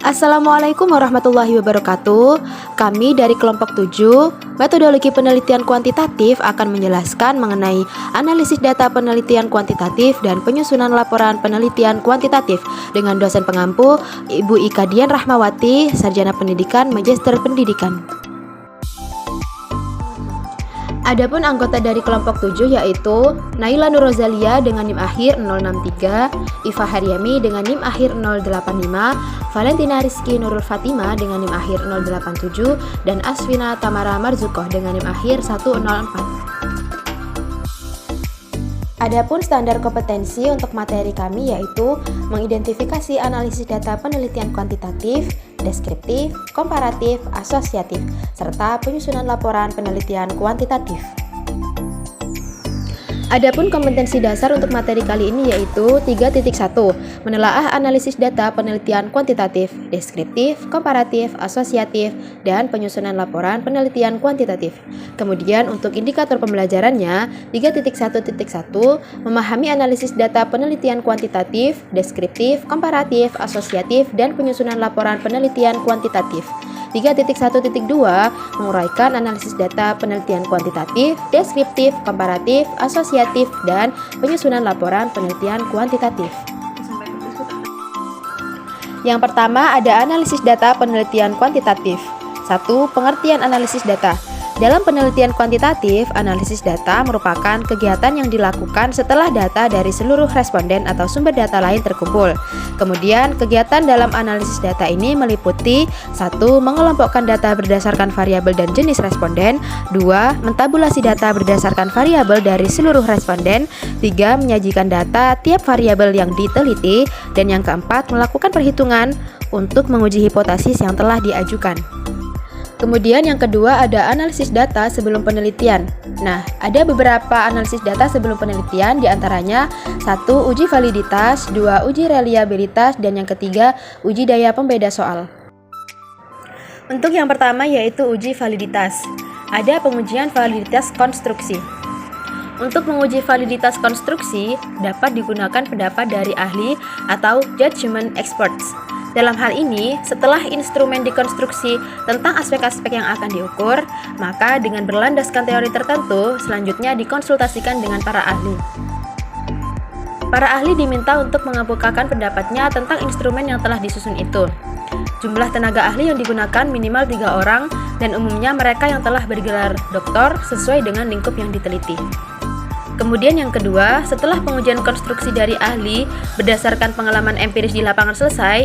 Assalamualaikum warahmatullahi wabarakatuh. Kami dari kelompok 7, metodologi penelitian kuantitatif akan menjelaskan mengenai analisis data penelitian kuantitatif dan penyusunan laporan penelitian kuantitatif dengan dosen pengampu Ibu Ika Dian Rahmawati, Sarjana Pendidikan, Magister Pendidikan. Adapun anggota dari kelompok 7 yaitu Naila Nur Rozalia dengan NIM akhir 063, Iva Haryami dengan NIM akhir 085, Valentina Rizky Nurul Fatima dengan NIM akhir 087, dan Asvina Tamara Marzukoh dengan NIM akhir 104. Adapun standar kompetensi untuk materi kami yaitu mengidentifikasi analisis data penelitian kuantitatif, deskriptif, komparatif, asosiatif, serta penyusunan laporan penelitian kuantitatif. Adapun kompetensi dasar untuk materi kali ini yaitu 3.1, menelaah analisis data penelitian kuantitatif, deskriptif, komparatif, asosiatif, dan penyusunan laporan penelitian kuantitatif. Kemudian untuk indikator pembelajarannya 3.1.1, memahami analisis data penelitian kuantitatif, deskriptif, komparatif, asosiatif, dan penyusunan laporan penelitian kuantitatif. 3.1.2, menguraikan analisis data penelitian kuantitatif, deskriptif, komparatif, asosiatif, dan penyusunan laporan penelitian kuantitatif. Yang pertama ada analisis data penelitian kuantitatif. 1. Pengertian analisis data. Dalam penelitian kuantitatif, analisis data merupakan kegiatan yang dilakukan setelah data dari seluruh responden atau sumber data lain terkumpul. Kemudian, kegiatan dalam analisis data ini meliputi 1. Mengelompokkan data berdasarkan variabel dan jenis responden. 2. Mentabulasi data berdasarkan variabel dari seluruh responden. 3. Menyajikan data tiap variabel yang diteliti. Dan yang keempat, melakukan perhitungan untuk menguji hipotesis yang telah diajukan. Kemudian yang kedua ada analisis data sebelum penelitian. Nah, ada beberapa analisis data sebelum penelitian, diantaranya 1. Uji validitas, 2. Uji reliabilitas, dan yang ketiga uji daya pembeda soal. Untuk yang pertama yaitu uji validitas. Ada pengujian validitas konstruksi. Untuk menguji validitas konstruksi dapat digunakan pendapat dari ahli atau judgment experts. Dalam hal ini, setelah instrumen dikonstruksi tentang aspek-aspek yang akan diukur, maka dengan berlandaskan teori tertentu, selanjutnya dikonsultasikan dengan para ahli. Para ahli diminta untuk mengemukakan pendapatnya tentang instrumen yang telah disusun itu. Jumlah tenaga ahli yang digunakan minimal 3 orang, dan umumnya mereka yang telah bergelar doktor sesuai dengan lingkup yang diteliti. Kemudian yang kedua, setelah pengujian konstruksi dari ahli berdasarkan pengalaman empiris di lapangan selesai,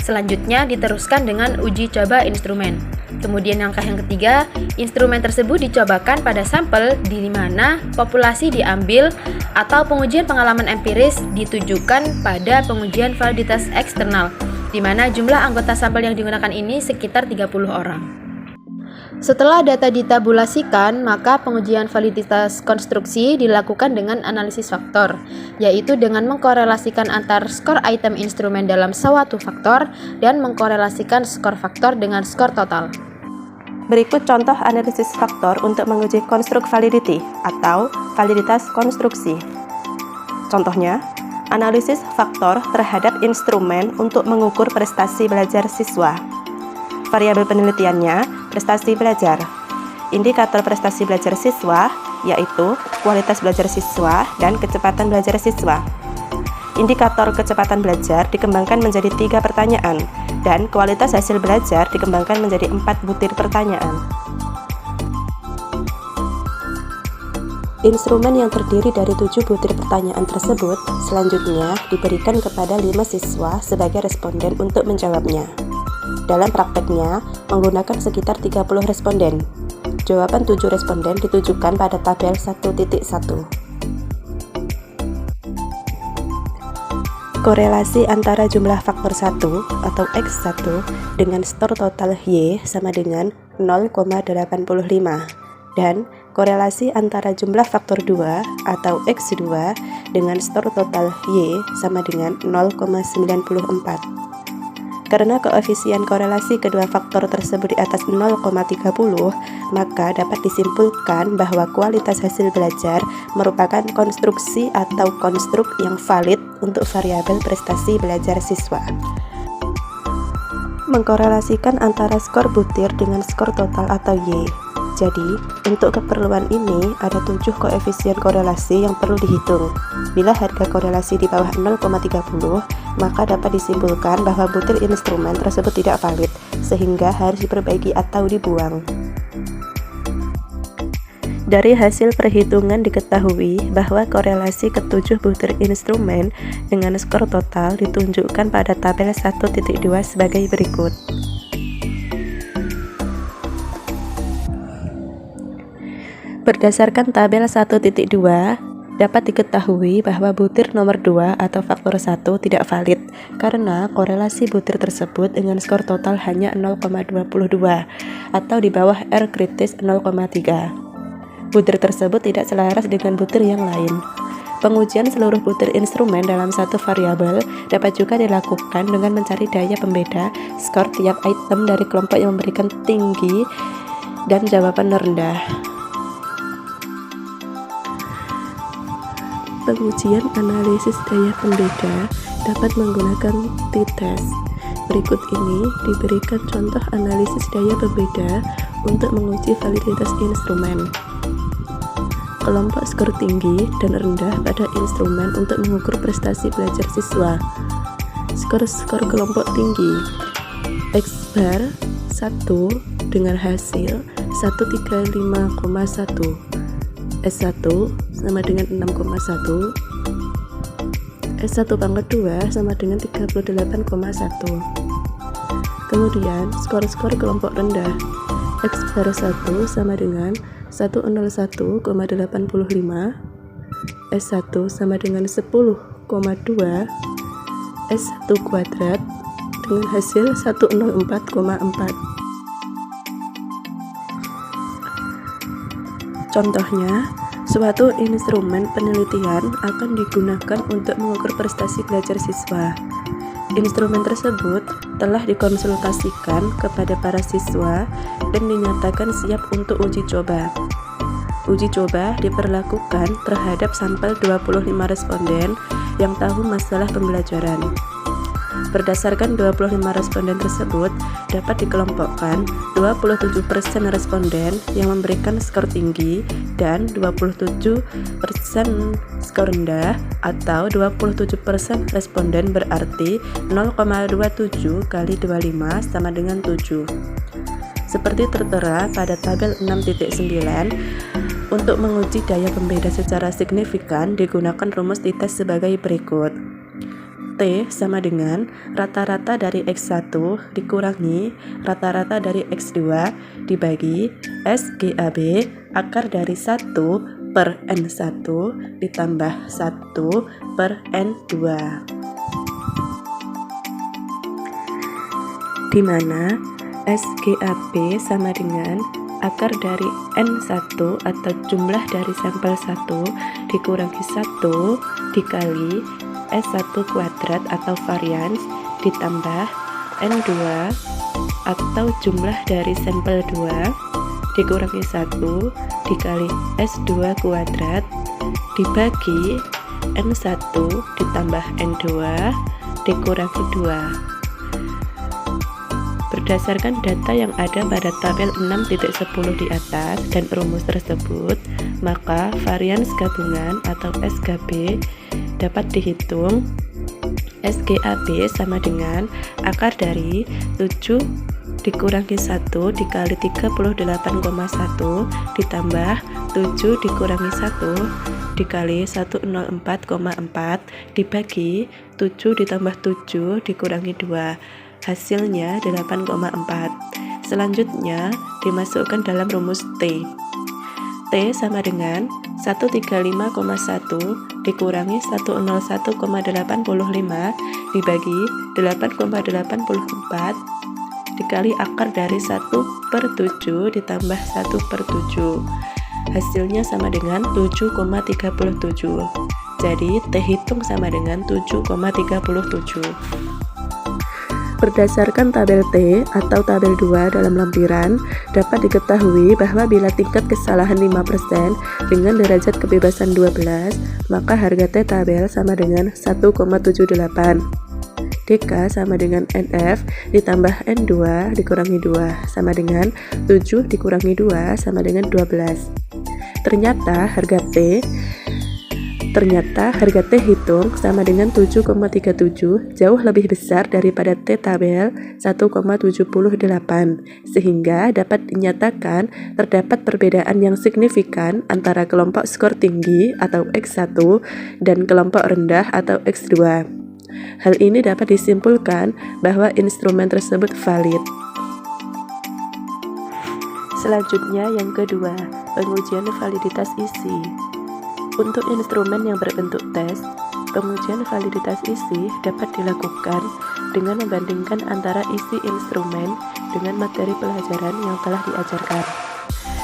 selanjutnya diteruskan dengan uji coba instrumen. Kemudian langkah yang ketiga, instrumen tersebut dicobakan pada sampel di mana populasi diambil atau pengujian pengalaman empiris ditujukan pada pengujian validitas eksternal, di mana jumlah anggota sampel yang digunakan ini sekitar 30 orang. Setelah data ditabulasikan, maka pengujian validitas konstruksi dilakukan dengan analisis faktor, yaitu dengan mengkorelasikan antar skor item instrumen dalam suatu faktor dan mengkorelasikan skor faktor dengan skor total. Berikut contoh analisis faktor untuk menguji konstruk validity atau validitas konstruksi. Contohnya, analisis faktor terhadap instrumen untuk mengukur prestasi belajar siswa. Variabel penelitiannya, prestasi belajar. Indikator prestasi belajar siswa, yaitu kualitas belajar siswa dan kecepatan belajar siswa. Indikator kecepatan belajar dikembangkan menjadi 3 pertanyaan, dan kualitas hasil belajar dikembangkan menjadi 4 butir pertanyaan. Instrumen yang terdiri dari 7 butir pertanyaan tersebut selanjutnya diberikan kepada 5 siswa sebagai responden untuk menjawabnya. Dalam prakteknya, menggunakan sekitar 30 responden. Jawaban 7 responden ditujukan pada tabel 1.1. Korelasi antara jumlah faktor 1 atau X1 dengan stor total Y sama dengan 0,85 dan korelasi antara jumlah faktor 2 atau X2 dengan stor total Y sama dengan 0,94. Karena koefisien korelasi kedua faktor tersebut di atas 0,30, maka dapat disimpulkan bahwa kualitas hasil belajar merupakan konstruksi atau konstruk yang valid untuk variabel prestasi belajar siswa. mengkorelasikan antara skor butir dengan skor total atau Y. Jadi, untuk keperluan ini ada 7 koefisien korelasi yang perlu dihitung. Bila harga korelasi di bawah 0,30, maka dapat disimpulkan bahwa butir instrumen tersebut tidak valid, sehingga harus diperbaiki atau dibuang. Dari hasil perhitungan diketahui bahwa korelasi ketujuh butir instrumen dengan skor total ditunjukkan pada tabel 1.2 sebagai berikut. Berdasarkan tabel 1.2, dapat diketahui bahwa butir nomor 2 atau faktor 1 tidak valid karena korelasi butir tersebut dengan skor total hanya 0,22 atau di bawah R kritis 0,3. Butir tersebut tidak selaras dengan butir yang lain. Pengujian seluruh butir instrumen dalam satu variabel dapat juga dilakukan dengan mencari daya pembeda skor tiap item dari kelompok yang memberikan tinggi dan jawaban rendah. Pengujian analisis daya pembeda dapat menggunakan t-test. Berikut ini diberikan contoh analisis daya pembeda untuk menguji validitas instrumen. Kelompok skor tinggi dan rendah pada instrumen untuk mengukur prestasi belajar siswa. Skor kelompok tinggi X bar 1 dengan hasil 135,1, S1 sama dengan 6,1, S1 pangkat 2 sama dengan 38,1. Kemudian skor kelompok rendah X bar 1 sama dengan 101,85, S1 sama dengan 10,2, S1 kuadrat dengan hasil 104,4. Contohnya, suatu instrumen penelitian akan digunakan untuk mengukur prestasi belajar siswa. Instrumen tersebut telah dikonsultasikan kepada para siswa dan dinyatakan siap untuk uji coba. Uji coba diperlakukan terhadap sampel 25 responden yang tahu masalah pembelajaran. Berdasarkan 25 responden tersebut, dapat dikelompokkan 27% responden yang memberikan skor tinggi dan 27% skor rendah, atau 27% responden berarti 0,27 kali 25 sama dengan 7. Seperti tertera pada tabel 6.9, untuk menguji daya pembeda secara signifikan digunakan rumus t-test sebagai berikut. T sama dengan rata-rata dari X1 dikurangi rata-rata dari X2 dibagi SGAB akar dari 1 per N1 ditambah 1 per N2, di mana SGAB sama dengan akar dari N1 atau jumlah dari sampel 1 dikurangi 1 dikali S1 kuadrat atau varians ditambah N2 atau jumlah dari sampel 2 dikurangi 1 dikali S2 kuadrat dibagi N1 ditambah N2 dikurangi 2. Berdasarkan data yang ada pada tabel 6.10 di atas dan rumus tersebut, maka varians gabungan atau SGAB dapat dihitung. SGAB sama dengan akar dari 7 dikurangi 1 dikali 38,1 ditambah 7 dikurangi 1 dikali 104,4 dibagi 7 ditambah 7 dikurangi 2. Hasilnya 8,4. Selanjutnya dimasukkan dalam rumus T. T sama dengan 135,1 dikurangi 101,85 dibagi 8,84 dikali akar dari 1 per 7 ditambah 1 per 7. Hasilnya sama dengan 7,37. Jadi T hitung sama dengan 7,37. Berdasarkan tabel T atau tabel 2 dalam lampiran, dapat diketahui bahwa bila tingkat kesalahan 5% dengan derajat kebebasan 12, maka harga T tabel sama dengan 1,78. DK sama dengan NF ditambah N2 dikurangi 2 sama dengan 7 dikurangi 2 sama dengan 12. Ternyata harga T hitung sama dengan 7,37 jauh lebih besar daripada T tabel 1,78, sehingga dapat dinyatakan terdapat perbedaan yang signifikan antara kelompok skor tinggi atau X1 dan kelompok rendah atau X2. Hal ini dapat disimpulkan bahwa instrumen tersebut valid. Selanjutnya yang kedua, pengujian validitas isi. Untuk instrumen yang berbentuk tes, pengujian validitas isi dapat dilakukan dengan membandingkan antara isi instrumen dengan materi pelajaran yang telah diajarkan.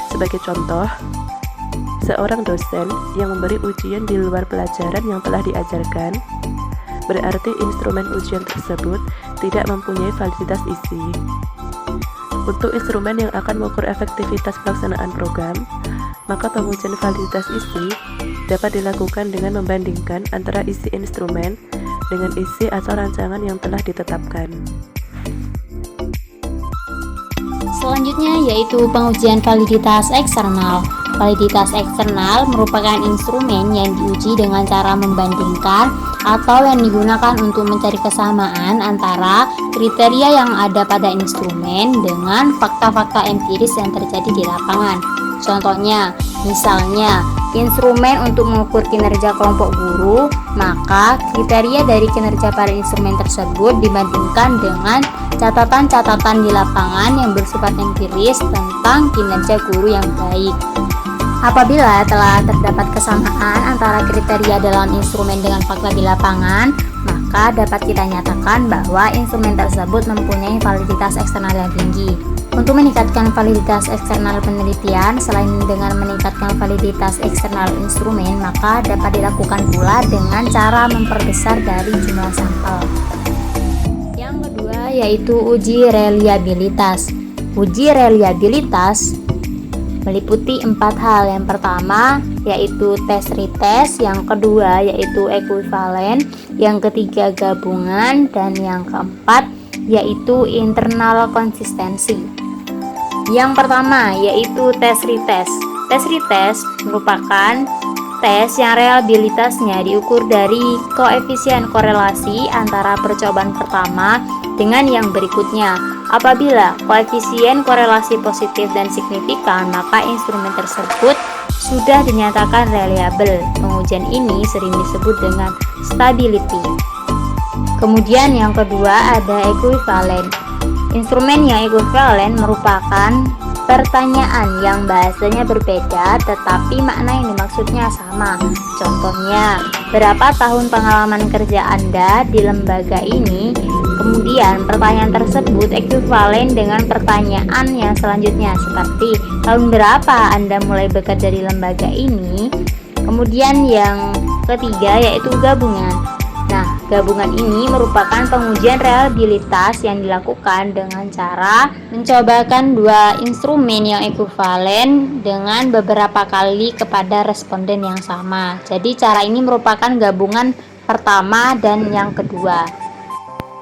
Sebagai contoh, seorang dosen yang memberi ujian di luar pelajaran yang telah diajarkan, berarti instrumen ujian tersebut tidak mempunyai validitas isi. Untuk instrumen yang akan mengukur efektivitas pelaksanaan program, maka pengujian validitas isi dapat dilakukan dengan membandingkan antara isi instrumen dengan isi atau rancangan yang telah ditetapkan. Selanjutnya yaitu pengujian validitas eksternal. Validitas eksternal merupakan instrumen yang diuji dengan cara membandingkan atau yang digunakan untuk mencari kesamaan antara kriteria yang ada pada instrumen dengan fakta-fakta empiris yang terjadi di lapangan. Contohnya, misalnya instrumen untuk mengukur kinerja kelompok guru, maka kriteria dari kinerja pada instrumen tersebut dibandingkan dengan catatan-catatan di lapangan yang bersifat empiris tentang kinerja guru yang baik. Apabila telah terdapat kesamaan antara kriteria dalam instrumen dengan fakta di lapangan, maka dapat kita nyatakan bahwa instrumen tersebut mempunyai validitas eksternal yang tinggi. Untuk meningkatkan validitas eksternal penelitian, selain dengan meningkatkan validitas eksternal instrumen, maka dapat dilakukan pula dengan cara memperbesar dari jumlah sampel. Yang kedua yaitu uji reliabilitas. Uji reliabilitas meliputi 4 hal. Yang pertama yaitu tes retest, yang kedua yaitu ekuivalen, yang ketiga gabungan, dan yang keempat yaitu internal konsistensi. Yang pertama yaitu tes retest. Tes retest merupakan tes yang reliabilitasnya diukur dari koefisien korelasi antara percobaan pertama dengan yang berikutnya. Apabila koefisien korelasi positif dan signifikan, maka instrumen tersebut sudah dinyatakan reliable. Pengujian ini sering disebut dengan stability. Kemudian yang kedua ada ekuivalen. Instrumen yang ekuivalen merupakan pertanyaan yang bahasanya berbeda tetapi makna yang dimaksudnya sama. Contohnya, berapa tahun pengalaman kerja Anda di lembaga ini? Kemudian pertanyaan tersebut ekuivalen dengan pertanyaan yang selanjutnya seperti tahun berapa Anda mulai bekerja di lembaga ini? Kemudian yang ketiga yaitu gabungan. Nah, gabungan ini merupakan pengujian reliabilitas yang dilakukan dengan cara mencobakan dua instrumen yang ekuivalen dengan beberapa kali kepada responden yang sama. Jadi cara ini merupakan gabungan pertama dan yang kedua.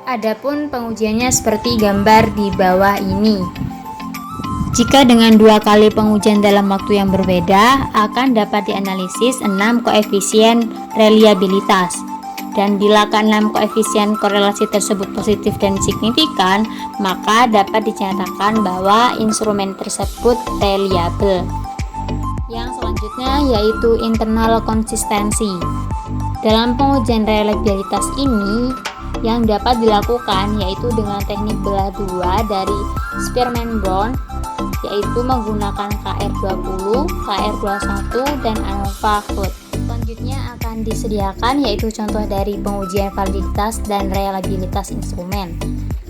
Adapun pengujiannya seperti gambar di bawah ini. Jika dengan 2 kali pengujian dalam waktu yang berbeda, akan dapat dianalisis 6 koefisien reliabilitas. Dan bila ke-6 koefisien korelasi tersebut positif dan signifikan, maka dapat dinyatakan bahwa instrumen tersebut reliable. Yang selanjutnya yaitu internal konsistensi. Dalam pengujian reliabilitas ini, yang dapat dilakukan yaitu dengan teknik belah 2 dari Spearman-Brown, yaitu menggunakan KR20, KR21, dan ANOVA-Hood. Selanjutnya akan disediakan yaitu contoh dari pengujian validitas dan reliabilitas instrumen.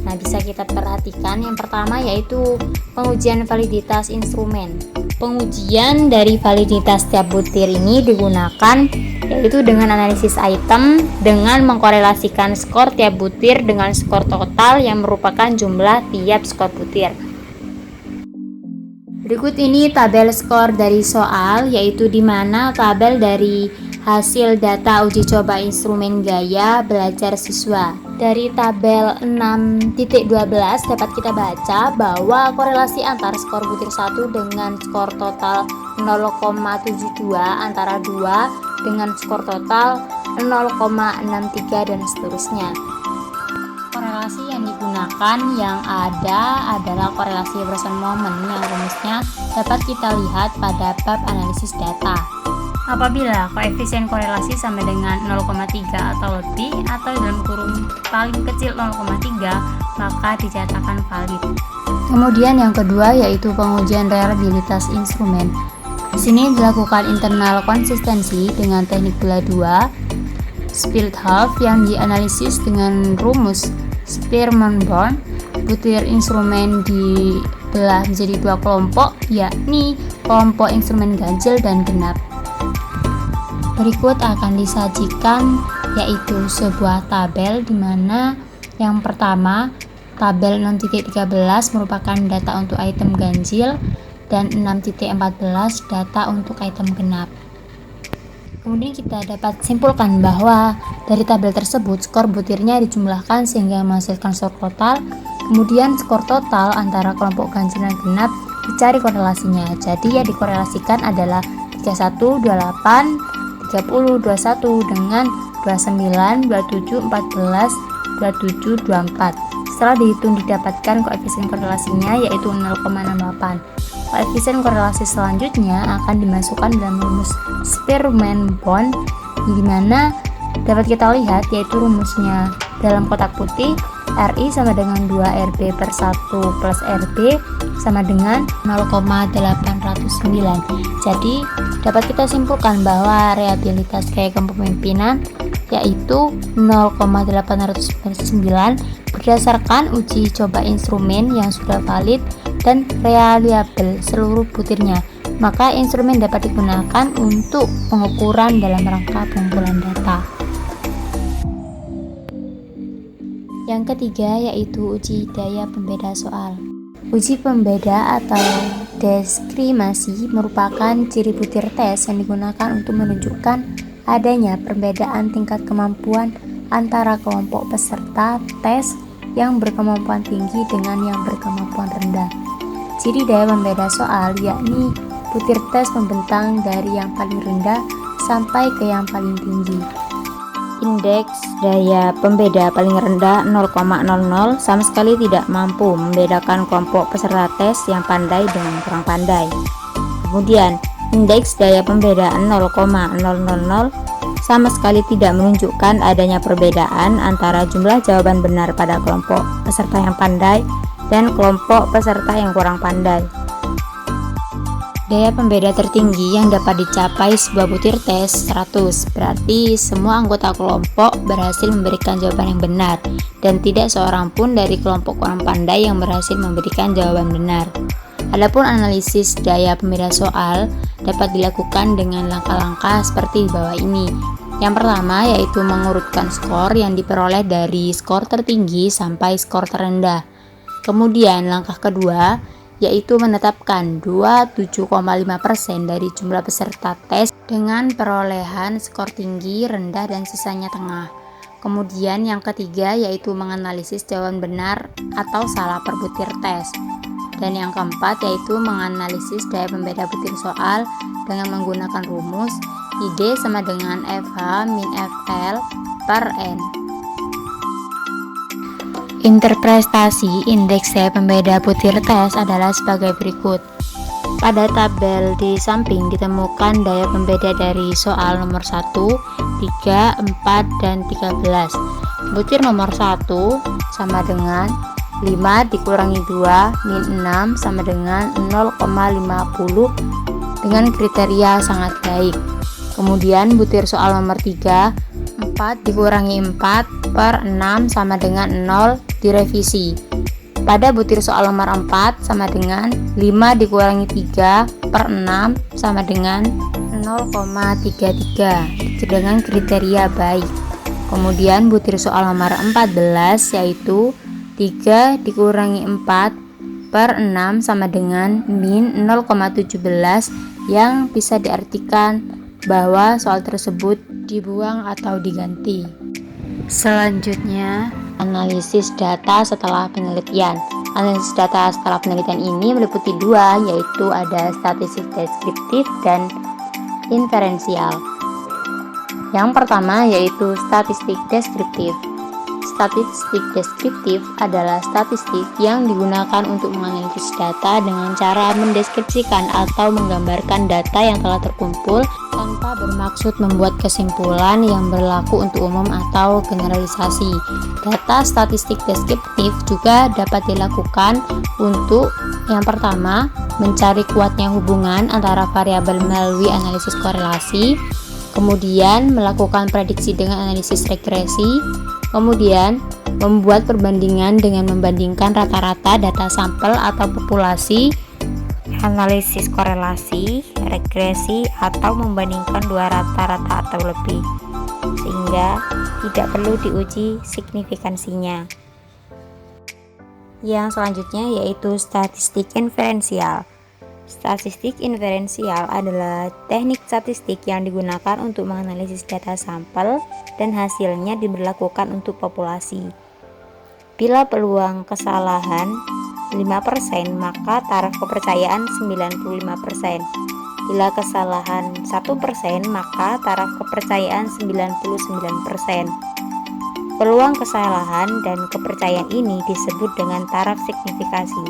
Nah, bisa kita perhatikan yang pertama yaitu pengujian validitas instrumen. Pengujian dari validitas tiap butir ini digunakan yaitu dengan analisis item dengan mengkorelasikan skor tiap butir dengan skor total yang merupakan jumlah tiap skor butir. Berikut ini tabel skor dari soal, yaitu di mana tabel dari hasil data uji coba instrumen gaya belajar siswa. Dari tabel 6.12 dapat kita baca bahwa korelasi antara skor butir 1 dengan skor total 0,72 antara 2 dengan skor total 0,63 dan seterusnya. Korelasi yang digunakan yang ada adalah korelasi Emerson moment yang rumusnya dapat kita lihat pada bab analisis data. Apabila koefisien korelasi sama dengan 0,3 atau lebih atau dalam kurung paling kecil 0,3 maka dinyatakan valid. Kemudian yang kedua yaitu pengujian reliabilitas instrumen. Di sini dilakukan internal konsistensi dengan teknik belah 2 split half yang dianalisis dengan rumus Spearman-Born. Butir instrumen dibelah menjadi dua kelompok, yakni kelompok instrumen ganjil dan genap. Berikut akan disajikan yaitu sebuah tabel di mana yang pertama tabel 6.13 merupakan data untuk item ganjil dan 6.14 data untuk item genap. Kemudian kita dapat simpulkan bahwa dari tabel tersebut skor butirnya dijumlahkan sehingga menghasilkan skor total. Kemudian skor total antara kelompok ganjil dan genap dicari korelasinya. Jadi yang dikorelasikan adalah 31, 28, 30, 21 dengan 29, 27, 14, 27, 24. Setelah dihitung didapatkan koefisien korelasinya yaitu 0,68. Koefisien korelasi selanjutnya akan dimasukkan dalam rumus Spearman-Born di mana dapat kita lihat yaitu rumusnya dalam kotak putih RI sama dengan 2 RB per 1 plus RB sama dengan 0,809. Jadi dapat kita simpulkan bahwa reliabilitas gaya kepemimpinan yaitu 0,809 berdasarkan uji coba instrumen yang sudah valid dan reliable seluruh butirnya. Maka instrumen dapat digunakan untuk pengukuran dalam rangka pengumpulan data. Yang ketiga yaitu uji daya pembeda soal. Uji pembeda atau diskriminasi merupakan ciri butir tes yang digunakan untuk menunjukkan adanya perbedaan tingkat kemampuan antara kelompok peserta tes yang berkemampuan tinggi dengan yang berkemampuan rendah. Ciri daya pembeda soal yakni butir tes membentang dari yang paling rendah sampai ke yang paling tinggi. Indeks daya pembeda paling rendah 0,00 sama sekali tidak mampu membedakan kelompok peserta tes yang pandai dengan kurang pandai. Kemudian, indeks daya pembeda 0,000 sama sekali tidak menunjukkan adanya perbedaan antara jumlah jawaban benar pada kelompok peserta yang pandai dan kelompok peserta yang kurang pandai. Daya pembeda tertinggi yang dapat dicapai sebuah butir tes 100, berarti semua anggota kelompok berhasil memberikan jawaban yang benar dan tidak seorang pun dari kelompok kurang pandai yang berhasil memberikan jawaban benar. Adapun analisis daya pembeda soal dapat dilakukan dengan langkah-langkah seperti di bawah ini. Yang pertama yaitu mengurutkan skor yang diperoleh dari skor tertinggi sampai skor terendah. Kemudian langkah kedua yaitu menetapkan 27,5% dari jumlah peserta tes dengan perolehan skor tinggi, rendah, dan sisanya tengah. Kemudian yang ketiga yaitu menganalisis jawaban benar atau salah per butir tes. Dan yang keempat yaitu menganalisis daya pembeda butir soal dengan menggunakan rumus ID sama dengan FH min FL per N. Interpretasi indeks daya pembeda butir tes adalah sebagai berikut. Pada tabel di samping ditemukan daya pembeda dari soal nomor 1, 3, 4, dan 13. Butir nomor 1 sama dengan 5 dikurangi 2 min 6 sama dengan 0,50 dengan kriteria sangat baik. Kemudian butir soal nomor 3, 4 dikurangi 4 per 6 sama dengan 0 direvisi. Pada butir soal nomor 4 sama dengan 5 dikurangi 3 per 6 sama dengan 0,33 dengan kriteria baik. Kemudian butir soal nomor 14 yaitu 3 dikurangi 4 per 6 sama dengan min 0,17 yang bisa diartikan bahwa soal tersebut dibuang atau diganti. Selanjutnya, analisis data setelah penelitian. Analisis data setelah penelitian ini meliputi dua, yaitu ada statistik deskriptif dan inferensial. Yang pertama yaitu statistik deskriptif. Statistik deskriptif adalah statistik yang digunakan untuk menganalisis data dengan cara mendeskripsikan atau menggambarkan data yang telah terkumpul tanpa bermaksud membuat kesimpulan yang berlaku untuk umum atau generalisasi. Data statistik deskriptif juga dapat dilakukan untuk yang pertama, mencari kuatnya hubungan antara variabel melalui analisis korelasi, kemudian melakukan prediksi dengan analisis regresi, kemudian membuat perbandingan dengan membandingkan rata-rata data sampel atau populasi, analisis korelasi, regresi, atau membandingkan dua rata-rata atau lebih, sehingga tidak perlu diuji signifikansinya. Yang selanjutnya yaitu statistik inferensial. Statistik inferensial adalah teknik statistik yang digunakan untuk menganalisis data sampel dan hasilnya diberlakukan untuk populasi. Bila peluang kesalahan 5%, maka taraf kepercayaan 95%. Bila kesalahan 1%, maka taraf kepercayaan 99%. Peluang kesalahan dan kepercayaan ini disebut dengan taraf signifikasi.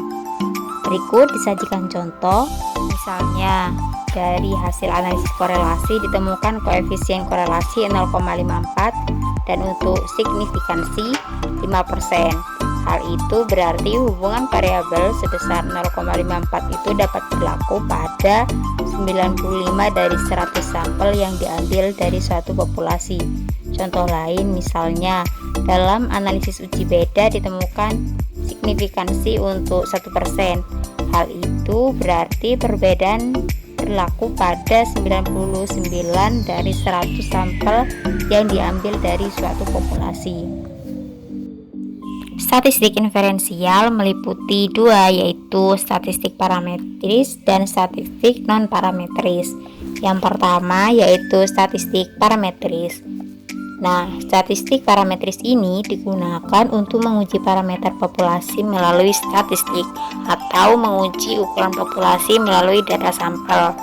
Berikut disajikan contoh, misalnya dari hasil analisis korelasi ditemukan koefisien korelasi 0,54 dan untuk signifikansi 5%. Hal itu berarti hubungan variabel sebesar 0,54 itu dapat berlaku pada 95 dari 100 sampel yang diambil dari suatu populasi. Contoh lain misalnya, dalam analisis uji beda ditemukan signifikansi untuk 1%. Hal itu berarti perbedaan berlaku pada 99 dari 100 sampel yang diambil dari suatu populasi. Statistik inferensial meliputi dua, yaitu statistik parametris dan statistik non-parametris. Yang pertama yaitu statistik parametris. Nah, statistik parametris ini digunakan untuk menguji parameter populasi melalui statistik atau menguji ukuran populasi melalui data sampel.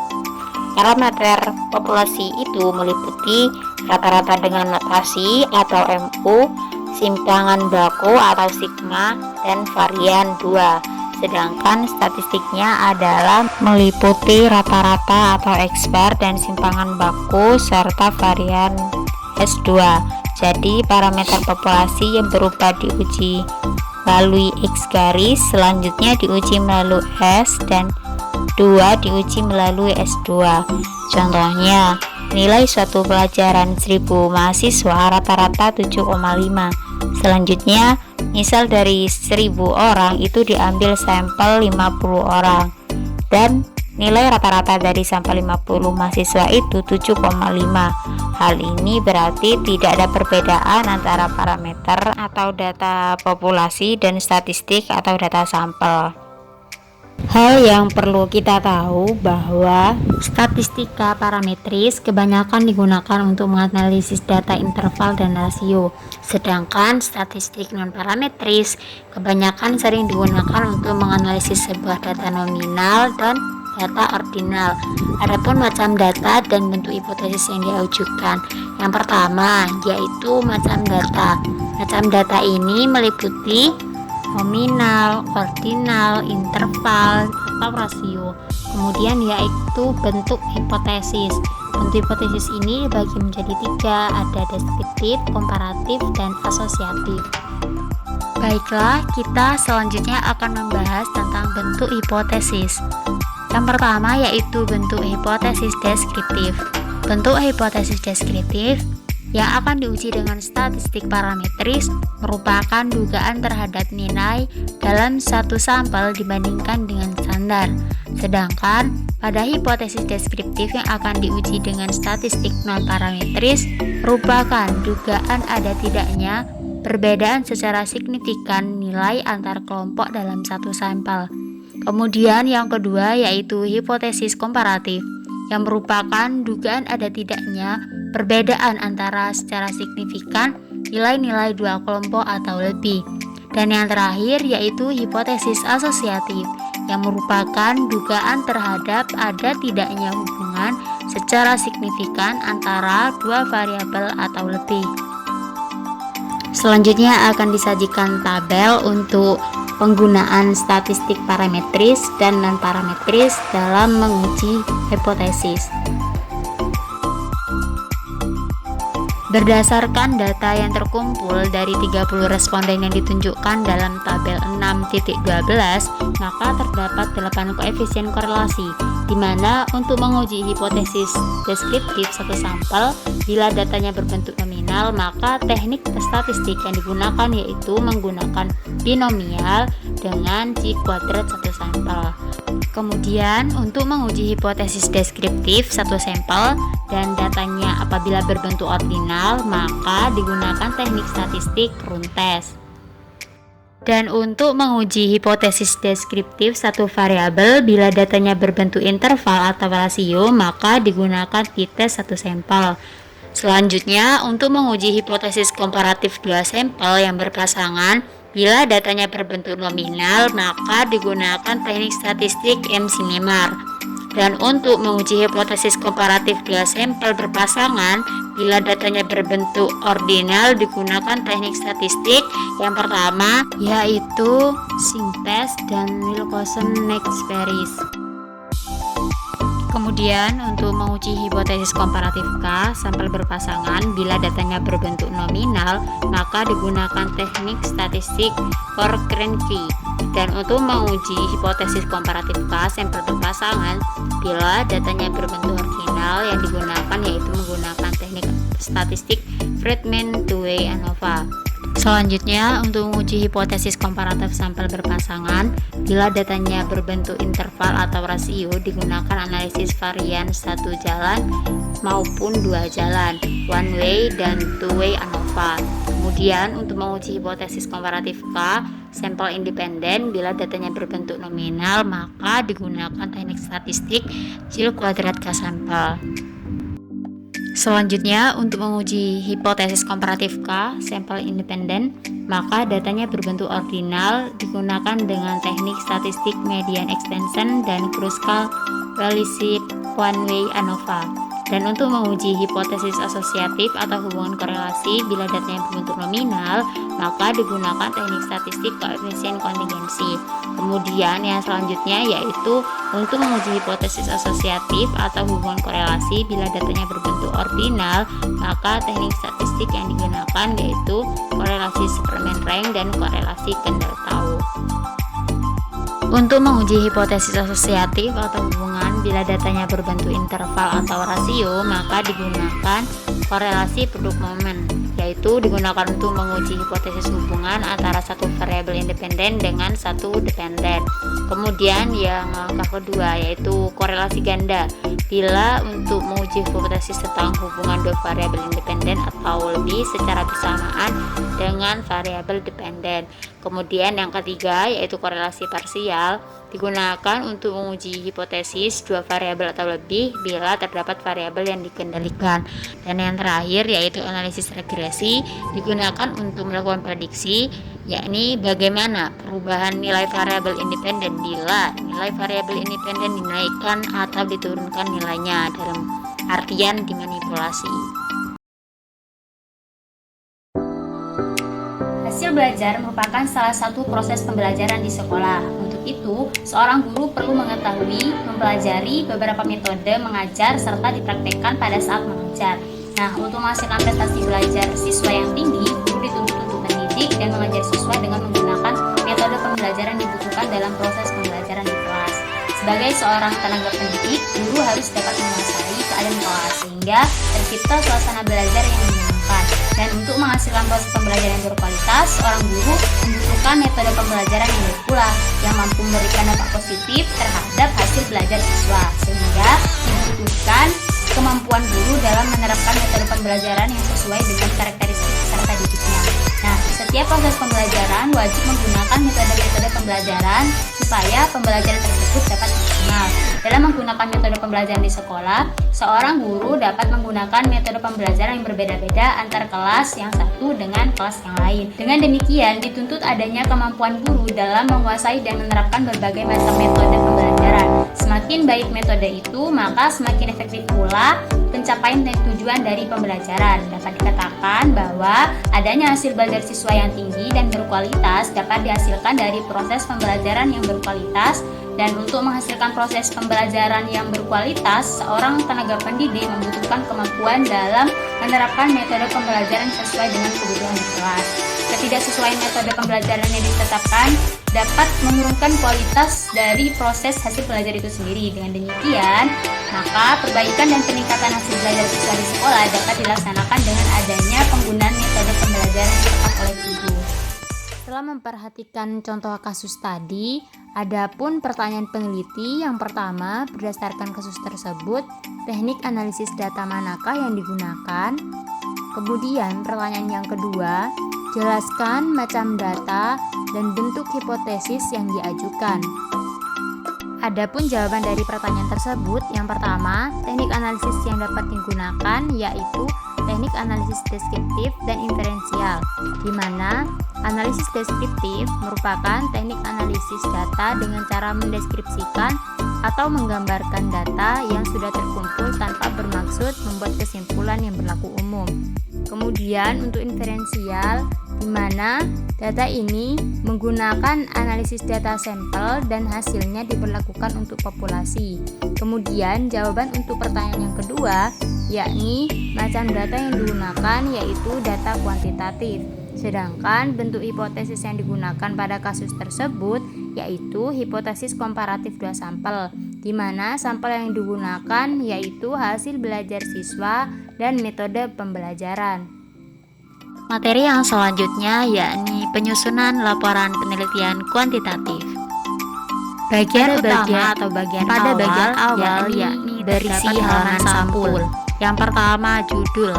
Parameter populasi itu meliputi rata-rata dengan notasi atau MU, simpangan baku atau sigma, dan varian 2. Sedangkan statistiknya adalah meliputi rata-rata atau X-bar dan simpangan baku serta varian S2. Jadi parameter populasi yang berupa diuji melalui X garis, selanjutnya diuji melalui S, dan 2 diuji melalui S2. Contohnya, nilai suatu pelajaran 1000 mahasiswa rata-rata 7,5. Selanjutnya, misal dari 1000 orang itu diambil sampel 50 orang dan nilai rata-rata dari sampel 50 mahasiswa itu 7,5. Hal ini berarti tidak ada perbedaan antara parameter atau data populasi dan statistik atau data sampel. Hal yang perlu kita tahu bahwa statistika parametris kebanyakan digunakan untuk menganalisis data interval dan rasio, sedangkan statistik non-parametris kebanyakan sering digunakan untuk menganalisis sebuah data nominal dan data ordinal. Adapun macam data dan bentuk hipotesis yang diajukan. Yang pertama yaitu macam data. Macam data ini meliputi nominal, ordinal, interval, atau rasio. Kemudian yaitu bentuk hipotesis. Bentuk hipotesis ini dibagi menjadi 3, ada deskriptif, komparatif, dan asosiatif. Baiklah, kita selanjutnya akan membahas tentang bentuk hipotesis. Yang pertama yaitu bentuk hipotesis deskriptif. Bentuk hipotesis deskriptif yang akan diuji dengan statistik parametris merupakan dugaan terhadap nilai dalam satu sampel dibandingkan dengan standar. Sedangkan pada hipotesis deskriptif yang akan diuji dengan statistik non-parametris merupakan dugaan ada tidaknya perbedaan secara signifikan nilai antar kelompok dalam satu sampel. Kemudian yang kedua yaitu hipotesis komparatif. yang merupakan dugaan ada tidaknya perbedaan antara secara signifikan nilai-nilai dua kelompok atau lebih. Dan yang terakhir yaitu hipotesis asosiatif, yang merupakan dugaan terhadap ada tidaknya hubungan secara signifikan antara dua variabel atau lebih. Selanjutnya akan disajikan tabel untuk penggunaan statistik parametris dan non-parametris dalam menguji hipotesis. Berdasarkan data yang terkumpul dari 30 responden yang ditunjukkan dalam tabel 6.12, maka terdapat 8 koefisien korelasi, di mana untuk menguji hipotesis deskriptif satu sampel, bila datanya berbentuk nominal, maka teknik statistik yang digunakan yaitu menggunakan binomial dengan C kuadrat satu sampel. Kemudian untuk menguji hipotesis deskriptif satu sampel dan datanya apabila berbentuk ordinal, maka digunakan teknik statistik run test. Dan untuk menguji hipotesis deskriptif satu variabel bila datanya berbentuk interval atau rasio, maka digunakan t-test satu sampel. Selanjutnya untuk menguji hipotesis komparatif dua sampel yang berpasangan, bila datanya berbentuk nominal, maka digunakan teknik statistik M-Sinimar. Dan untuk menguji hipotesis komparatif dua sampel berpasangan, bila datanya berbentuk ordinal, digunakan teknik statistik yang pertama yaitu Singh-Test dan Wilcoxon-Nexperis. Kemudian untuk menguji hipotesis komparatif K sampel berpasangan, bila datanya berbentuk nominal, maka digunakan teknik statistik Corcoran-Key. Dan untuk menguji hipotesis komparatif K sampel berpasangan, bila datanya berbentuk ordinal, yang digunakan yaitu menggunakan teknik statistik Friedman-Douay ANOVA. Selanjutnya untuk menguji hipotesis komparatif sampel berpasangan, bila datanya berbentuk interval atau rasio, digunakan analisis varian satu jalan maupun dua jalan, one way dan two way ANOVA. Kemudian untuk menguji hipotesis komparatif K sampel independen, bila datanya berbentuk nominal, maka digunakan teknik statistik Gill kuadrat K sampel. Selanjutnya untuk menguji hipotesis komparatif K sampel independen, maka datanya berbentuk ordinal, digunakan dengan teknik statistik median extension dan Kruskal Wallis one way ANOVA. Dan untuk menguji hipotesis asosiatif atau hubungan korelasi, bila datanya berbentuk nominal, maka digunakan teknik statistik koefisien kontingensi. Kemudian yang selanjutnya yaitu untuk menguji hipotesis asosiatif atau hubungan korelasi, bila datanya berbentuk ordinal, maka teknik statistik yang digunakan yaitu korelasi Superman rank dan korelasi Kendall-Tau. Untuk menguji hipotesis asosiatif atau hubungan, bila datanya berbentuk interval atau rasio, maka digunakan korelasi produk momen, yaitu digunakan untuk menguji hipotesis hubungan antara satu variabel independen dengan satu dependen. Kemudian yang langkah kedua yaitu korelasi ganda, bila untuk menguji hipotesis tentang hubungan dua variabel independen atau lebih secara bersamaan dengan variabel dependen. Kemudian yang ketiga yaitu korelasi parsial, digunakan untuk menguji hipotesis dua variabel atau lebih bila terdapat variabel yang dikendalikan. Dan yang terakhir yaitu analisis regresi, digunakan untuk melakukan prediksi, yakni bagaimana perubahan nilai variabel independen bila nilai variabel independen dinaikkan atau diturunkan nilainya, dalam artian dimanipulasi. Hasil belajar merupakan salah satu proses pembelajaran di sekolah. Untuk itu, seorang guru perlu mengetahui, mempelajari beberapa metode mengajar serta dipraktekkan pada saat mengajar. Nah, untuk menghasilkan prestasi belajar siswa yang tinggi, guru dituntut untuk mendidik dan mengajar siswa dengan menggunakan metode pembelajaran dibutuhkan dalam proses pembelajaran di kelas. Sebagai seorang tenaga pendidik, guru harus dapat menguasai keadaan kelas sehingga tercipta suasana belajar yang menyenangkan. Dan untuk menghasilkan proses pembelajaran yang berkualitas, seorang guru membutuhkan metode pembelajaran yang baik pula, yang mampu memberikan dampak positif terhadap hasil belajar siswa, sehingga dibutuhkan kemampuan guru dalam menerapkan metode pembelajaran yang sesuai dengan karakteristik peserta didiknya. Nah, setiap proses pembelajaran wajib menggunakan metode-metode pembelajaran supaya pembelajaran tersebut dapat maksimal. Dalam menggunakan metode pembelajaran di sekolah, seorang guru dapat menggunakan metode pembelajaran yang berbeda-beda antar kelas yang satu dengan kelas yang lain. Dengan demikian, dituntut adanya kemampuan guru dalam menguasai dan menerapkan berbagai macam metode pembelajaran. Semakin baik metode itu, maka semakin efektif pula pencapaian tujuan dari pembelajaran. Dapat dikatakan bahwa adanya hasil belajar siswa yang tinggi dan berkualitas dapat dihasilkan dari proses pembelajaran yang berkualitas. Dan untuk menghasilkan proses pembelajaran yang berkualitas, seorang tenaga pendidik membutuhkan kemampuan dalam menerapkan metode pembelajaran sesuai dengan kebutuhan kelas. Ketidaksesuaian metode pembelajaran yang ditetapkan dapat menurunkan kualitas dari proses hasil belajar itu sendiri. Dengan demikian, maka perbaikan dan peningkatan hasil belajar siswa di sekolah dapat dilaksanakan dengan adanya penggunaan metode pembelajaran yang tepat oleh guru. Setelah memperhatikan contoh kasus tadi, adapun pertanyaan peneliti yang pertama, berdasarkan kasus tersebut, teknik analisis data manakah yang digunakan? Kemudian pertanyaan yang kedua, jelaskan macam data dan bentuk hipotesis yang diajukan. Adapun jawaban dari pertanyaan tersebut, yang pertama, teknik analisis yang dapat digunakan yaitu teknik analisis deskriptif dan inferensial, di mana analisis deskriptif merupakan teknik analisis data dengan cara mendeskripsikan atau menggambarkan data yang sudah terkumpul tanpa bermaksud membuat kesimpulan yang berlaku umum. Kemudian untuk inferensial, di mana data ini menggunakan analisis data sampel dan hasilnya diberlakukan untuk populasi. Kemudian jawaban untuk pertanyaan yang kedua, yakni macam data yang digunakan yaitu data kuantitatif. Sedangkan bentuk hipotesis yang digunakan pada kasus tersebut yaitu hipotesis komparatif dua sampel, di mana sampel yang digunakan yaitu hasil belajar siswa dan metode pembelajaran. Materi yang selanjutnya yakni penyusunan laporan penelitian kuantitatif. Bagian utama atau bagian awal yakni berisi halaman sampul. Yang pertama, judul.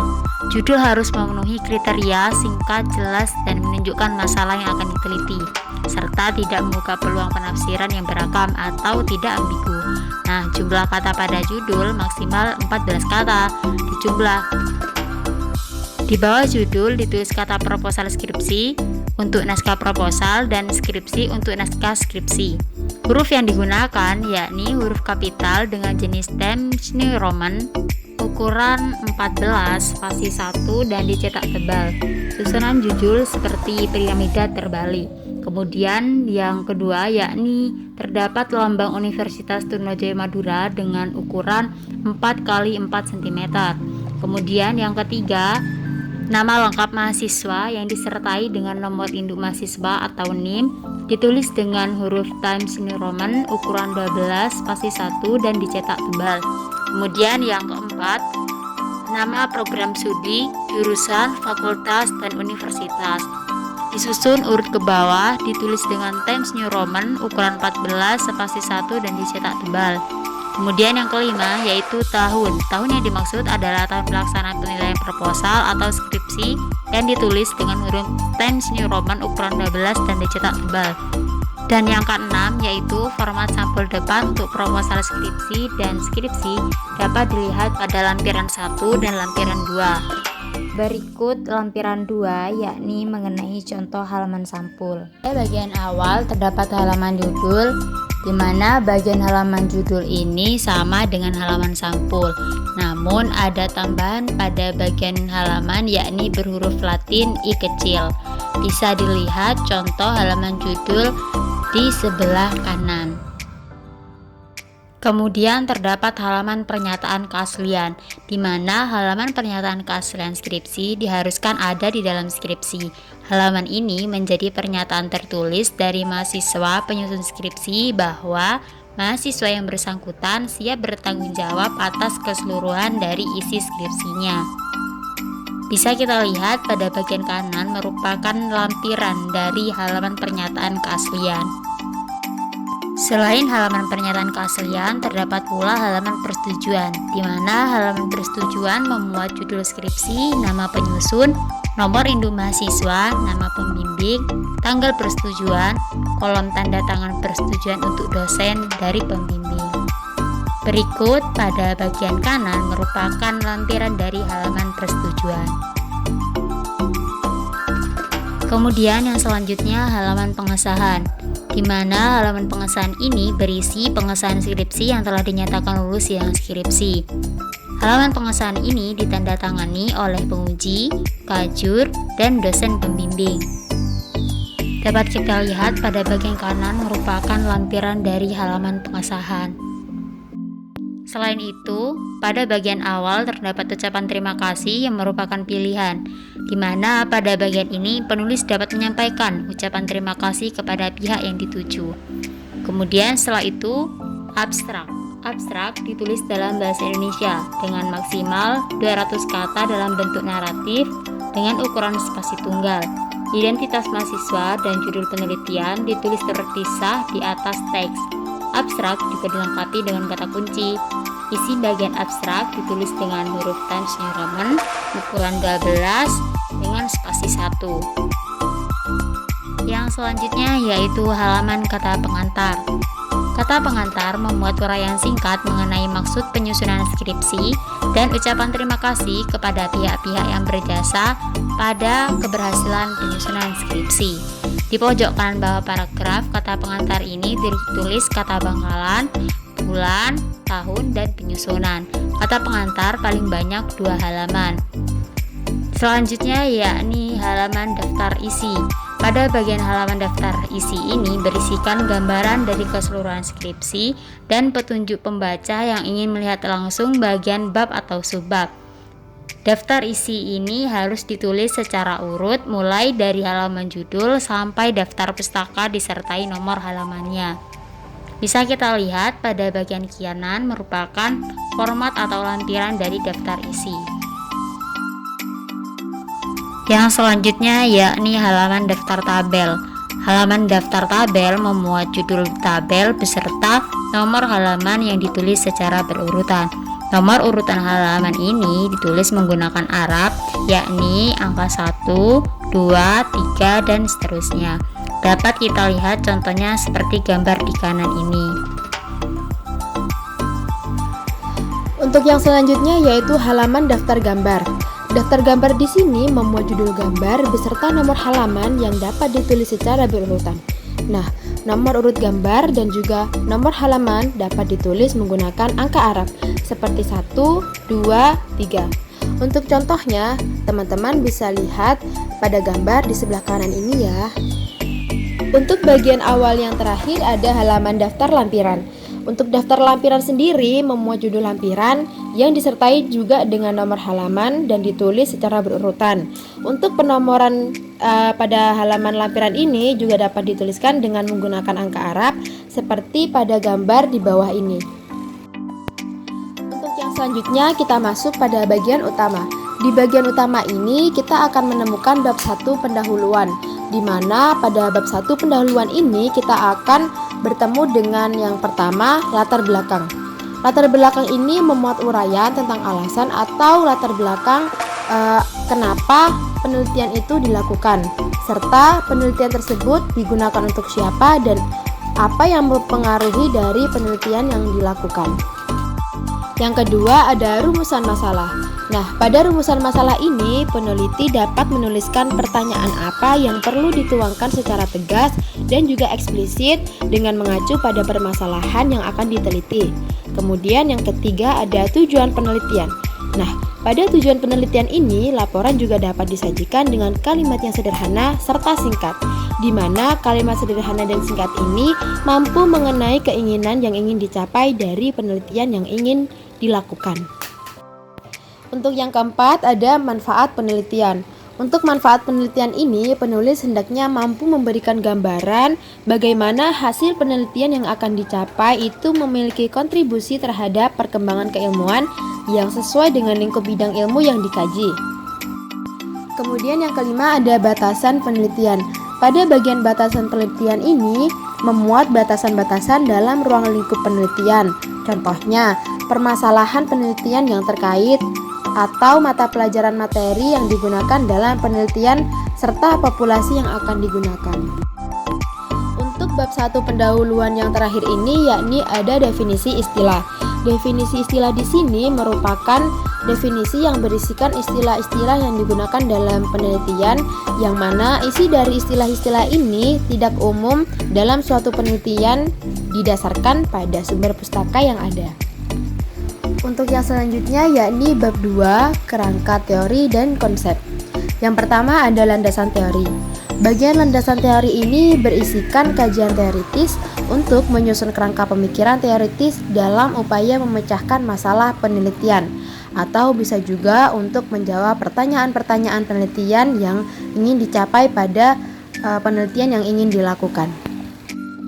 Judul harus memenuhi kriteria singkat, jelas, dan menunjukkan masalah yang akan diteliti, serta tidak membuka peluang penafsiran yang beragam atau tidak ambigu. Nah, jumlah kata pada judul maksimal 14 kata. Di bawah judul ditulis kata proposal skripsi untuk naskah proposal dan skripsi untuk naskah skripsi. Huruf yang digunakan yakni huruf kapital dengan jenis Times New Roman ukuran 14 spasi 1 dan dicetak tebal. Susunan judul seperti piramida terbalik. Kemudian yang kedua yakni terdapat lambang Universitas Trunojoyo Madura dengan ukuran 4 x 4 cm. Kemudian yang ketiga, nama lengkap mahasiswa yang disertai dengan nomor induk mahasiswa atau NIM ditulis dengan huruf Times New Roman ukuran 12 spasi 1 dan dicetak tebal. Kemudian yang keempat, nama program studi, jurusan, fakultas, dan universitas. Disusun urut ke bawah, ditulis dengan Times New Roman ukuran 14 spasi 1 dan dicetak tebal. Kemudian yang kelima yaitu tahun. Tahun yang dimaksud adalah tahun pelaksanaan penilaian proposal atau skripsi yang ditulis dengan huruf Times New Roman ukuran 12 dan dicetak tebal. Dan yang keenam yaitu format sampul depan untuk proposal skripsi dan skripsi dapat dilihat pada lampiran 1 dan lampiran 2. Berikut lampiran 2 yakni mengenai contoh halaman sampul. Pada bagian awal terdapat halaman judul, di mana bagian halaman judul ini sama dengan halaman sampul. Namun ada tambahan pada bagian halaman yakni berhuruf Latin I kecil. Bisa dilihat contoh halaman judul di sebelah kanan. Kemudian terdapat halaman pernyataan keaslian, di mana halaman pernyataan keaslian skripsi diharuskan ada di dalam skripsi. Halaman ini menjadi pernyataan tertulis dari mahasiswa penyusun skripsi bahwa mahasiswa yang bersangkutan siap bertanggung jawab atas keseluruhan dari isi skripsinya. Bisa kita lihat pada bagian kanan merupakan lampiran dari halaman pernyataan keaslian. Selain halaman pernyataan keaslian, terdapat pula halaman persetujuan, di mana halaman persetujuan memuat judul skripsi, nama penyusun, nomor induk mahasiswa, nama pembimbing, tanggal persetujuan, kolom tanda tangan persetujuan untuk dosen dari pembimbing. Berikut pada bagian kanan merupakan lampiran dari halaman persetujuan. Kemudian yang selanjutnya halaman pengesahan, di mana halaman pengesahan ini berisi pengesahan skripsi yang telah dinyatakan lulus sidang skripsi. Halaman pengesahan ini ditandatangani oleh penguji, kajur, dan dosen pembimbing. Dapat kita lihat pada bagian kanan merupakan lampiran dari halaman pengesahan. Selain itu, pada bagian awal terdapat ucapan terima kasih yang merupakan pilihan, di mana pada bagian ini penulis dapat menyampaikan ucapan terima kasih kepada pihak yang dituju. Kemudian setelah itu, abstrak. Abstrak ditulis dalam bahasa Indonesia dengan maksimal 200 kata dalam bentuk naratif dengan ukuran spasi tunggal. Identitas mahasiswa dan judul penelitian ditulis terpisah di atas teks. Abstrak juga dilengkapi dengan kata kunci. Isi bagian abstrak ditulis dengan huruf Times New Roman ukuran 12 dengan spasi 1. Yang selanjutnya yaitu halaman kata pengantar. Kata pengantar memuat uraian singkat mengenai maksud penyusunan skripsi dan ucapan terima kasih kepada pihak-pihak yang berjasa pada keberhasilan penyusunan skripsi. Di pojok kanan bawah paragraf kata pengantar ini ditulis kata bangkalan, bulan, tahun, dan penyusunan. Kata pengantar paling banyak 2 halaman. Selanjutnya yakni halaman daftar isi. Pada bagian halaman daftar isi ini berisikan gambaran dari keseluruhan skripsi dan petunjuk pembaca yang ingin melihat langsung bagian bab atau subbab. Daftar isi ini harus ditulis secara urut mulai dari halaman judul sampai daftar pustaka disertai nomor halamannya. Bisa kita lihat pada bagian kanan merupakan format atau lampiran dari daftar isi. Yang selanjutnya yakni halaman daftar tabel. Halaman daftar tabel memuat judul tabel beserta nomor halaman yang ditulis secara berurutan. Nomor urutan halaman ini ditulis menggunakan Arab, yakni angka 1, 2, 3, dan seterusnya. Dapat kita lihat contohnya seperti gambar di kanan ini. Untuk yang selanjutnya yaitu halaman daftar gambar. Daftar gambar di sini memuat judul gambar beserta nomor halaman yang dapat ditulis secara berurutan. Nah, nomor urut gambar dan juga nomor halaman dapat ditulis menggunakan angka Arab seperti 1, 2, 3. Untuk contohnya, teman-teman bisa lihat pada gambar di sebelah kanan ini ya. Untuk bagian awal yang terakhir ada halaman daftar lampiran. Untuk daftar lampiran sendiri memuat judul lampiran yang disertai juga dengan nomor halaman dan ditulis secara berurutan. Untuk penomoran pada halaman lampiran ini juga dapat dituliskan dengan menggunakan angka Arab seperti pada gambar di bawah ini. Untuk yang selanjutnya kita masuk pada bagian utama. Di bagian utama ini kita akan menemukan bab 1 pendahuluan, di mana pada bab 1 pendahuluan ini kita akan bertemu dengan yang pertama, latar belakang. Latar belakang ini memuat uraian tentang alasan atau latar belakang kenapa penelitian itu dilakukan, serta penelitian tersebut digunakan untuk siapa dan apa yang mempengaruhi dari penelitian yang dilakukan. Yang kedua ada rumusan masalah. Nah, pada rumusan masalah ini, peneliti dapat menuliskan pertanyaan apa yang perlu dituangkan secara tegas dan juga eksplisit dengan mengacu pada permasalahan yang akan diteliti. Kemudian yang ketiga ada tujuan penelitian. Nah, pada tujuan penelitian ini, laporan juga dapat disajikan dengan kalimat yang sederhana serta singkat, di mana kalimat sederhana dan singkat ini mampu mengenai keinginan yang ingin dicapai dari penelitian yang ingin dilakukan. Untuk yang keempat ada manfaat penelitian. Untuk manfaat penelitian ini, penulis hendaknya mampu memberikan gambaran bagaimana hasil penelitian yang akan dicapai itu memiliki kontribusi terhadap perkembangan keilmuan yang sesuai dengan lingkup bidang ilmu yang dikaji. Kemudian yang kelima ada batasan penelitian. Pada bagian batasan penelitian ini memuat batasan-batasan dalam ruang lingkup penelitian. Contohnya, permasalahan penelitian yang terkait atau mata pelajaran materi yang digunakan dalam penelitian serta populasi yang akan digunakan. Untuk bab 1 pendahuluan yang terakhir ini yakni ada definisi istilah. Definisi istilah di sini merupakan definisi yang berisikan istilah-istilah yang digunakan dalam penelitian, yang mana isi dari istilah-istilah ini tidak umum dalam suatu penelitian didasarkan pada sumber pustaka yang ada. Untuk yang selanjutnya yakni bab 2, kerangka teori dan konsep. Yang pertama ada landasan teori. Bagian landasan teori ini berisikan kajian teoritis untuk menyusun kerangka pemikiran teoritis dalam upaya memecahkan masalah penelitian, atau bisa juga untuk menjawab pertanyaan-pertanyaan penelitian yang ingin dicapai pada penelitian yang ingin dilakukan.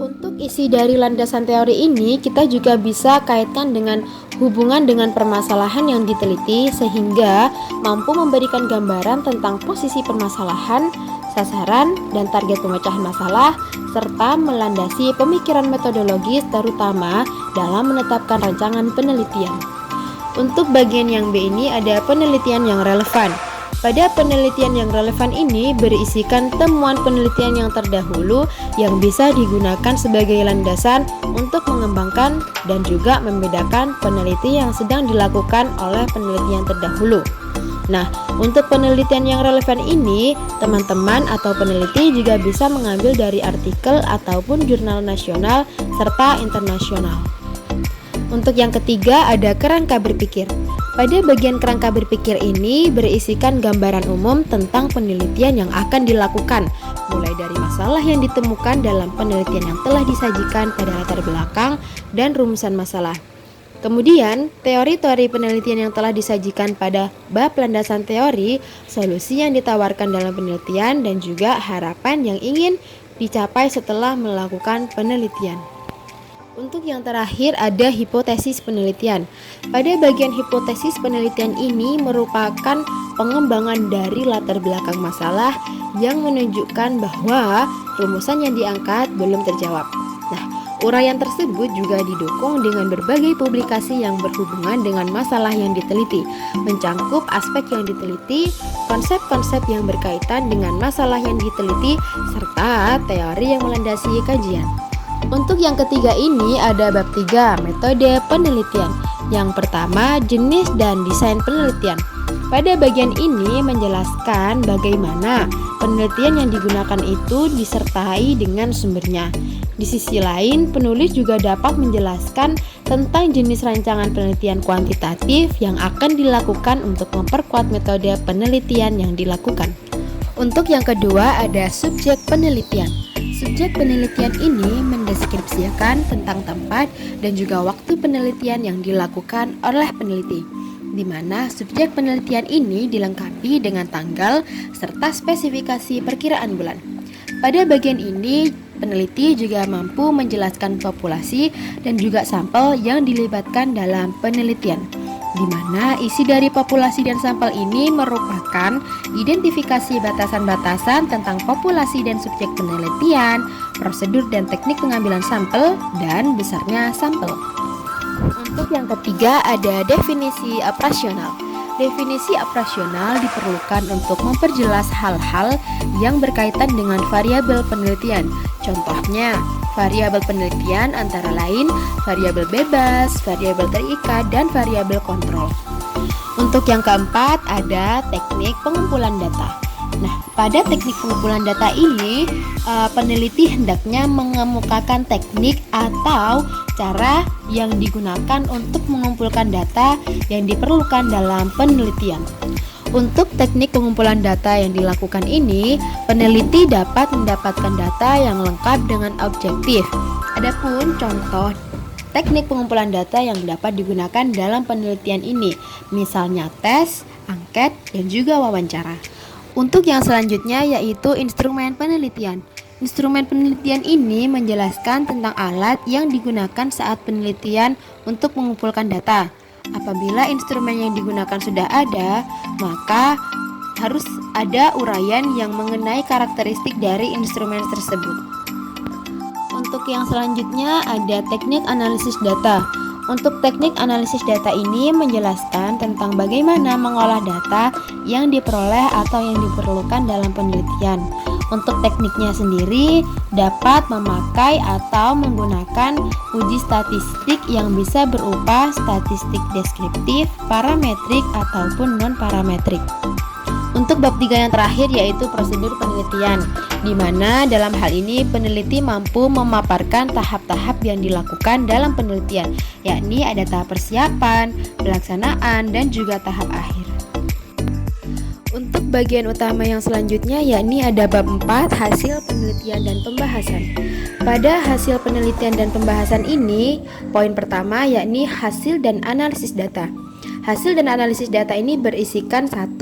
Untuk isi dari landasan teori ini kita juga bisa kaitkan dengan hubungan dengan permasalahan yang diteliti sehingga mampu memberikan gambaran tentang posisi permasalahan, sasaran, dan target pemecahan masalah, serta melandasi pemikiran metodologis terutama dalam menetapkan rancangan penelitian. Untuk bagian yang B ini ada penelitian yang relevan. Pada penelitian yang relevan ini berisikan temuan penelitian yang terdahulu yang bisa digunakan sebagai landasan untuk mengembangkan dan juga membedakan peneliti yang sedang dilakukan oleh peneliti yang terdahulu. Nah, untuk penelitian yang relevan ini, teman-teman atau peneliti juga bisa mengambil dari artikel ataupun jurnal nasional serta internasional. Untuk yang ketiga ada kerangka berpikir. Pada bagian kerangka berpikir ini berisikan gambaran umum tentang penelitian yang akan dilakukan, mulai dari masalah yang ditemukan dalam penelitian yang telah disajikan pada latar belakang dan rumusan masalah. Kemudian, teori-teori penelitian yang telah disajikan pada bab landasan teori, solusi yang ditawarkan dalam penelitian, dan juga harapan yang ingin dicapai setelah melakukan penelitian. Untuk yang terakhir ada hipotesis penelitian. Pada bagian hipotesis penelitian ini merupakan pengembangan dari latar belakang masalah yang menunjukkan bahwa rumusan yang diangkat belum terjawab. Nah, uraian tersebut juga didukung dengan berbagai publikasi yang berhubungan dengan masalah yang diteliti, mencangkup aspek yang diteliti, konsep-konsep yang berkaitan dengan masalah yang diteliti, serta teori yang melandasi kajian. Untuk yang ketiga ini ada bab 3, metode penelitian. Yang pertama, jenis dan desain penelitian. Pada bagian ini menjelaskan bagaimana penelitian yang digunakan itu disertai dengan sumbernya. Di sisi lain, penulis juga dapat menjelaskan tentang jenis rancangan penelitian kuantitatif yang akan dilakukan untuk memperkuat metode penelitian yang dilakukan. Untuk yang kedua ada subjek penelitian. Subjek penelitian ini mendeskripsikan tentang tempat dan juga waktu penelitian yang dilakukan oleh peneliti, di mana subjek penelitian ini dilengkapi dengan tanggal serta spesifikasi perkiraan bulan. Pada bagian ini, peneliti juga mampu menjelaskan populasi dan juga sampel yang dilibatkan dalam penelitian, di mana isi dari populasi dan sampel ini merupakan identifikasi batasan-batasan tentang populasi dan subjek penelitian, prosedur dan teknik pengambilan sampel, dan besarnya sampel. Untuk yang ketiga ada definisi operasional. Definisi operasional diperlukan untuk memperjelas hal-hal yang berkaitan dengan variabel penelitian. Contohnya, variabel penelitian antara lain variabel bebas, variabel terikat, dan variabel kontrol. Untuk yang keempat ada teknik pengumpulan data. Nah, pada teknik pengumpulan data ini peneliti hendaknya mengemukakan teknik atau cara yang digunakan untuk mengumpulkan data yang diperlukan dalam penelitian. Untuk teknik pengumpulan data yang dilakukan ini, peneliti dapat mendapatkan data yang lengkap dengan objektif. Adapun contoh teknik pengumpulan data yang dapat digunakan dalam penelitian ini, misalnya tes, angket, dan juga wawancara. Untuk yang selanjutnya yaitu instrumen penelitian. Instrumen penelitian ini menjelaskan tentang alat yang digunakan saat penelitian untuk mengumpulkan data. Apabila instrumen yang digunakan sudah ada, maka harus ada uraian yang mengenai karakteristik dari instrumen tersebut. Untuk yang selanjutnya ada teknik analisis data. Untuk teknik analisis data ini menjelaskan tentang bagaimana mengolah data yang diperoleh atau yang diperlukan dalam penelitian. Untuk tekniknya sendiri dapat memakai atau menggunakan uji statistik yang bisa berupa statistik deskriptif, parametrik, ataupun non-parametrik. Untuk bab 3 yang terakhir yaitu prosedur penelitian, di mana dalam hal ini peneliti mampu memaparkan tahap-tahap yang dilakukan dalam penelitian, yakni ada tahap persiapan, pelaksanaan, dan juga tahap akhir. Untuk bagian utama yang selanjutnya yakni ada bab 4 hasil penelitian dan pembahasan. Pada hasil penelitian dan pembahasan ini, poin pertama yakni hasil dan analisis data. Hasil dan analisis data ini berisikan 1.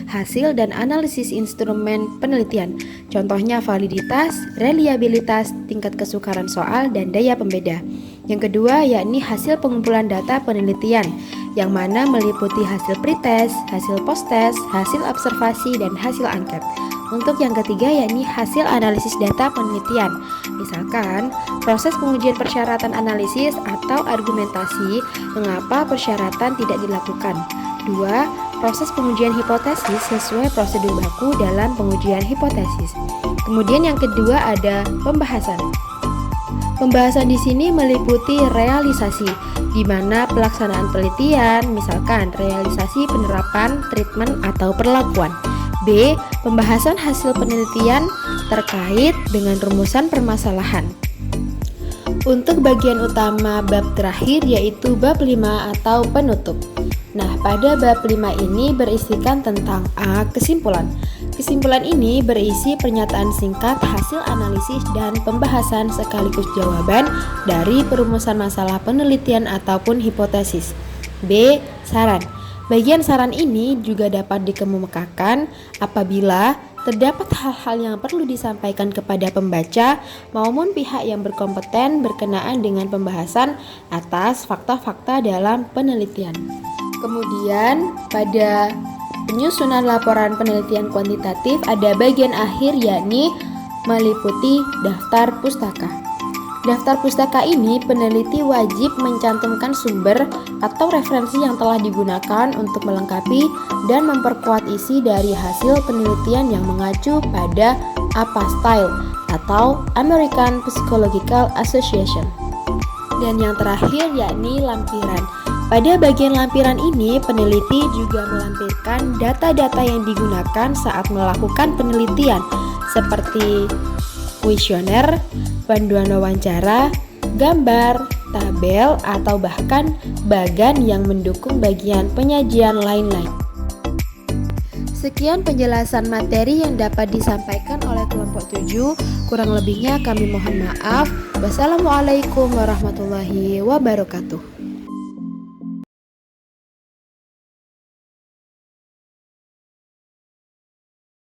Hasil dan analisis instrumen penelitian. Contohnya validitas, reliabilitas, tingkat kesukaran soal, dan daya pembeda. Yang kedua yakni hasil pengumpulan data penelitian, yang mana meliputi hasil pretest, hasil posttest, hasil observasi, dan hasil angket. Untuk yang ketiga yakni hasil analisis data penelitian. Misalkan, proses pengujian persyaratan analisis atau argumentasi mengapa persyaratan tidak dilakukan. 2. Proses pengujian hipotesis sesuai prosedur baku dalam pengujian hipotesis. Kemudian yang kedua ada pembahasan. Pembahasan di sini meliputi realisasi, di mana pelaksanaan penelitian, misalkan realisasi penerapan, treatment, atau perlakuan. B. Pembahasan hasil penelitian terkait dengan rumusan permasalahan. Untuk bagian utama bab terakhir yaitu bab 5 atau penutup. Nah, pada bab 5 ini berisikan tentang A. Kesimpulan. Kesimpulan ini berisi pernyataan singkat hasil analisis dan pembahasan sekaligus jawaban dari perumusan masalah penelitian ataupun hipotesis. B. Saran. Bagian saran ini juga dapat dikemukakan apabila terdapat hal-hal yang perlu disampaikan kepada pembaca maupun pihak yang berkompeten berkenaan dengan pembahasan atas fakta-fakta dalam penelitian. Kemudian pada penyusunan laporan penelitian kuantitatif ada bagian akhir yakni meliputi daftar pustaka. Daftar pustaka ini peneliti wajib mencantumkan sumber atau referensi yang telah digunakan untuk melengkapi dan memperkuat isi dari hasil penelitian yang mengacu pada APA Style atau American Psychological Association. Dan yang terakhir yakni lampiran. Pada bagian lampiran ini, peneliti juga melampirkan data-data yang digunakan saat melakukan penelitian seperti kuesioner, panduan wawancara, gambar, tabel, atau bahkan bagan yang mendukung bagian penyajian lain-lain. Sekian penjelasan materi yang dapat disampaikan oleh kelompok 7. Kurang lebihnya kami mohon maaf. Wassalamualaikum warahmatullahi wabarakatuh.